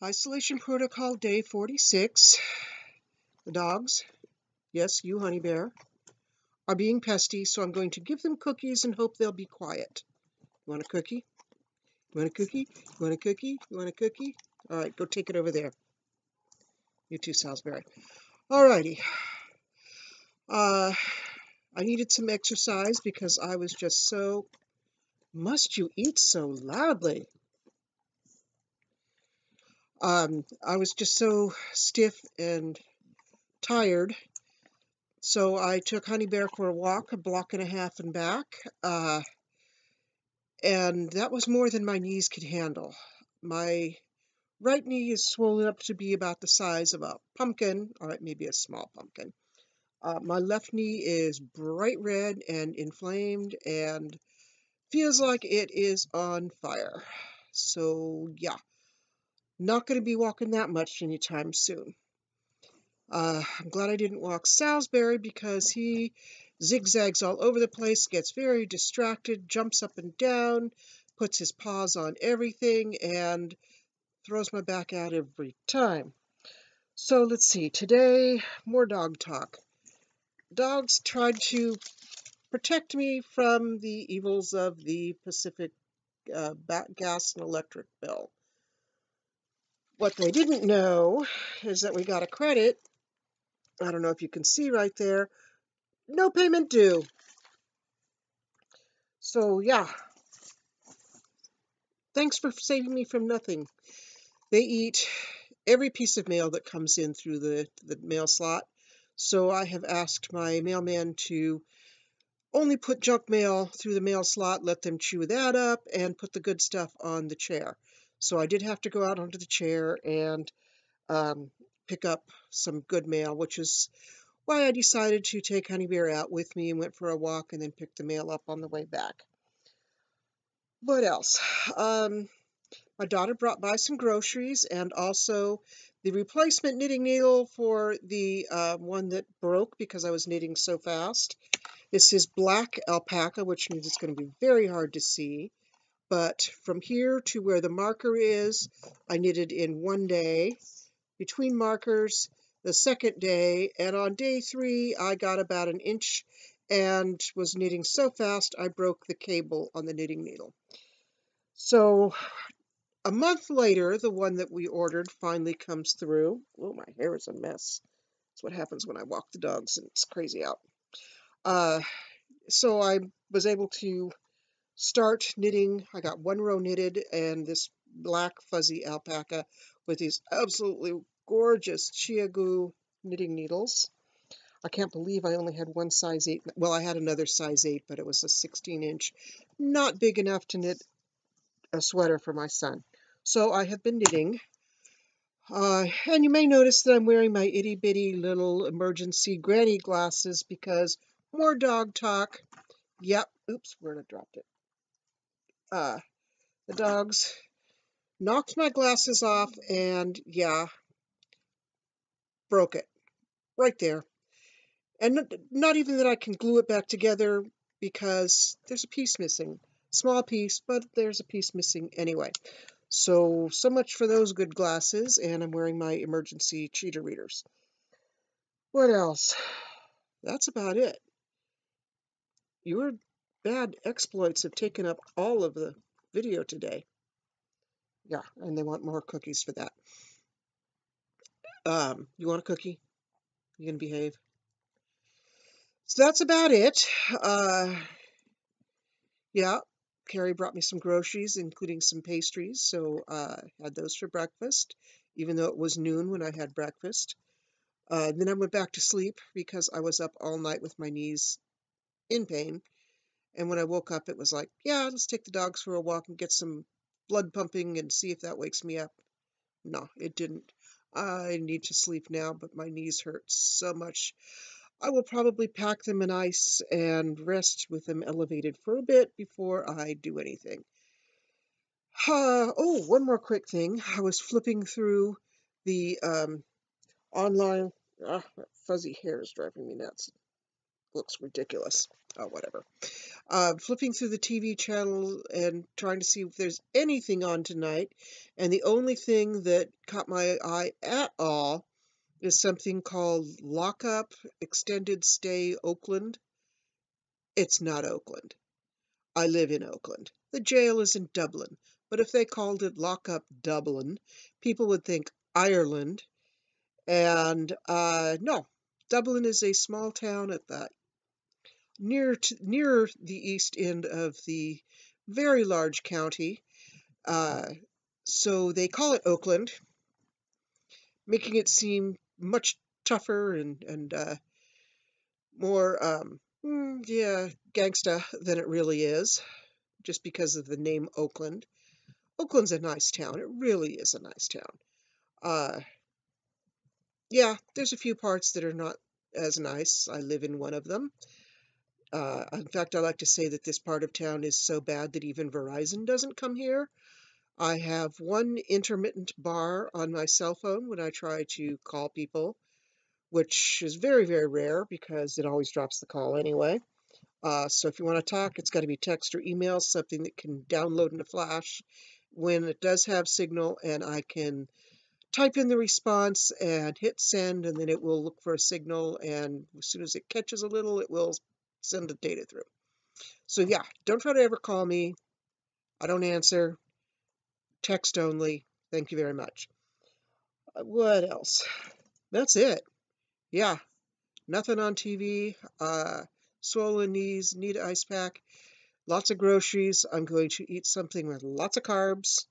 Isolation protocol day 46. The dogs, yes, you honey bear, are being pesty, so I'm going to give them cookies and hope they'll be quiet. You want a cookie? You want a cookie? You want a cookie? You want a cookie? All right, go take it over there. You too, Salisbury. All righty. I needed some exercise because I was just so... Must you eat so loudly? I was just so stiff and tired. So I took Honey Bear for a walk, a block and a half and back, and that was more than my knees could handle. My right knee is swollen up to be about the size of a pumpkin, or maybe a small pumpkin. My left knee is bright red and inflamed and feels like it is on fire. So yeah, not going to be walking that much anytime soon. I'm glad I didn't walk Salisbury because he zigzags all over the place, gets very distracted, jumps up and down, puts his paws on everything, and throws my back out every time. So let's see, today, more dog talk. Dogs tried to protect me from the evils of the Pacific gas and electric bill. What they didn't know is that we got a credit. I don't know if you can see right there. No payment due. So yeah, thanks for saving me from nothing. They eat every piece of mail that comes in through the mail slot. So I have asked my mailman to only put junk mail through the mail slot, let them chew that up, and put the good stuff on the chair. So I did have to go out onto the chair and pick up some good mail, which is why I decided to take Honey Bear out with me and went for a walk and then picked the mail up on the way back. What else? My daughter brought by some groceries and also the replacement knitting needle for the one that broke because I was knitting so fast. This is black alpaca, which means it's going to be very hard to see. But from here to where the marker is, I knitted in one day. Between markers, the second day, and on day 3, I got about an inch and was knitting so fast I broke the cable on the knitting needle. So a month later, the one that we ordered finally comes through. Oh, my hair is a mess. That's what happens when I walk the dogs and it's crazy out. So I was able to start knitting. I got one row knitted and this black fuzzy alpaca with these absolutely gorgeous ChiaoGoo knitting needles. I can't believe I only had one size 8. Well, I had another size 8, but it was a 16-inch. Not big enough to knit a sweater for my son. So I have been knitting. And you may notice that I'm wearing my itty-bitty little emergency granny glasses because more dog talk. Yep. Oops, where did I drop it? The dogs knocked my glasses off and, yeah, broke it. Right there. And not even that I can glue it back together because there's a piece missing. Small piece, but there's a piece missing anyway. So much for those good glasses, and I'm wearing my emergency cheater readers. What else? That's about it. Your bad exploits have taken up all of the video today. Yeah, and they want more cookies for that. You want a cookie? You gonna behave? So that's about it. Yeah, Carrie brought me some groceries, including some pastries, so I had those for breakfast, even though it was noon when I had breakfast. Then I went back to sleep because I was up all night with my knees in pain. And when I woke up, it was like, yeah, let's take the dogs for a walk and get some blood pumping and see if that wakes me up. No, it didn't. I need to sleep now, but my knees hurt so much. I will probably pack them in ice and rest with them elevated for a bit before I do anything. Oh, one more quick thing. I was flipping through the online... fuzzy hair is driving me nuts. looks ridiculous. Oh, whatever. Flipping through the TV channel and trying to see if there's anything on tonight, and the only thing that caught my eye at all is something called Lockup Extended Stay Oakland. It's not Oakland. I live in Oakland. The jail is in Dublin, but if they called it Lockup Dublin, people would think Ireland. And no, Dublin is a small town at the near the east end of the very large county. Uh, so they call it Oakland, making it seem much tougher and more, yeah, gangsta than it really is, just because of the name Oakland. Oakland's a nice town. It really is a nice town. Uh, yeah, there's a few parts that are not as nice. I live in one of them. In fact, I like to say that this part of town is so bad that even Verizon doesn't come here. I have one intermittent bar on my cell phone when I try to call people, which is very, very rare because it always drops the call anyway. So if you want to talk, it's got to be text or email, something that can download into Flash when it does have signal, and I can type in the response and hit send, and then it will look for a signal, and as soon as it catches a little, it will send the data through. So yeah, don't try to ever call me. I don't answer. Text only. Thank you very much. What else? That's it. Yeah, nothing on TV. Swollen knees, need an ice pack. Lots of groceries. I'm going to eat something with lots of carbs.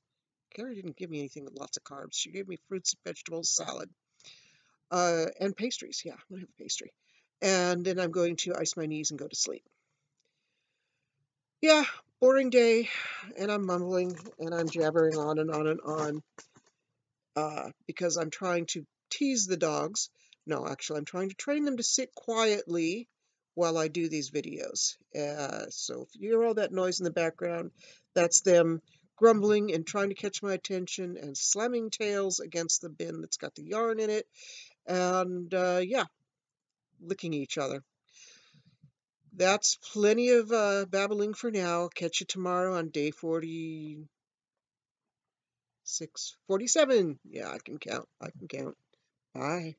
Carrie didn't give me anything with lots of carbs. She gave me fruits, vegetables, salad, and pastries. Yeah, I'm going to have a pastry. And then I'm going to ice my knees and go to sleep. Yeah, boring day, and I'm mumbling and I'm jabbering on and on and on because I'm trying to tease the dogs. No, actually, I'm trying to train them to sit quietly while I do these videos. So if you hear all that noise in the background, that's them grumbling and trying to catch my attention and slamming tails against the bin that's got the yarn in it. And yeah, licking each other. That's plenty of babbling for now. Catch you tomorrow on day 46, 47. Yeah, I can count. I can count. Bye.